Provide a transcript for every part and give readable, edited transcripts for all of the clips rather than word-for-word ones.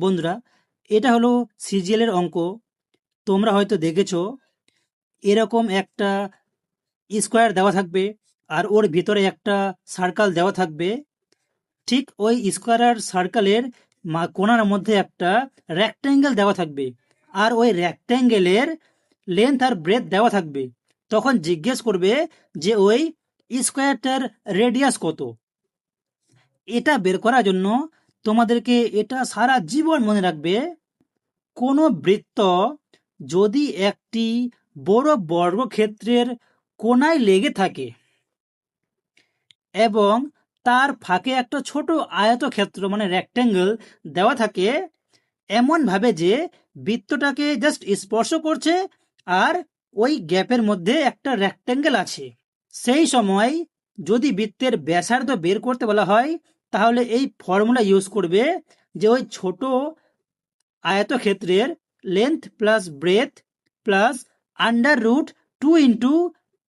বন্ধুরা, এটা হলো সিজিএলের অঙ্ক। তোমরা হয়তো দেখেছো, এরকম একটা স্কোয়ার দেওয়া থাকবে আর ওর ভিতরে একটা সার্কেল দেওয়া থাকবে। ঠিক ওই স্কোয়ার আর সার্কেলের কোণার মধ্যে একটা রেক্ট্যাঙ্গেল দেওয়া থাকবে, আর ওই রেক্ট্যাঙ্গেলের লেন্থ আর ব্রেথ দেওয়া থাকবে। তখন জিজ্ঞেস করবে যে ওই স্কোয়ারটার রেডিয়াস কত। এটা বের করার জন্য তোমাদেরকে এটা সারা জীবন মনে রাখবে, কোনো বৃত্ত যদি একটি বড় বর্গক্ষেত্রের কোণায় লেগে থাকে এবং তার ফাঁকে একটা ছোট আয়তক্ষেত্র মানে রেক্ট্যাঙ্গেল দেওয়া থাকে, এমন ভাবে যে বৃত্তটাকে জাস্ট স্পর্শ করছে আর ওই গ্যাপের মধ্যে একটা রেক্ট্যাঙ্গেল আছে, সেই সময় যদি বৃত্তের ব্যাসার্ধ বের করতে বলা হয়, তাহলে এই ফর্মুলা ইউজ করবে যে ওই ছোট আয়তক্ষেত্রের length plus breadth plus under root 2 into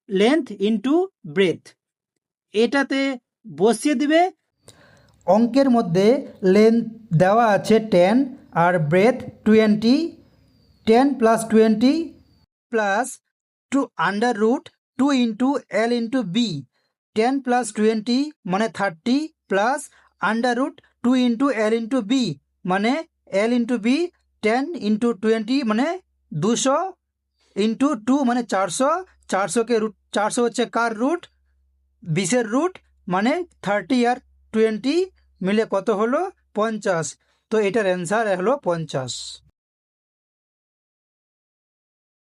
length into breadth, এটাতে বসিয়ে দিবে। অঙ্কের মধ্যে লেন্থ দেওয়া আছে 10 আর breadth 20, 10 plus 20 plus 2 under root 2 into L into B, 10 plus 20 মানে 30 plus under root 2 into L into B মানে এল ইন্টু বি, 10 ইন্টু 20 মানে 200 ইন্টু 2 মানে 400, 400কে রুট 400 হচ্ছে কার রুট 20-এর রুট মানে 30 আর 20 মিলে কত হলো 50। তো এটার অ্যান্সার হলো 50।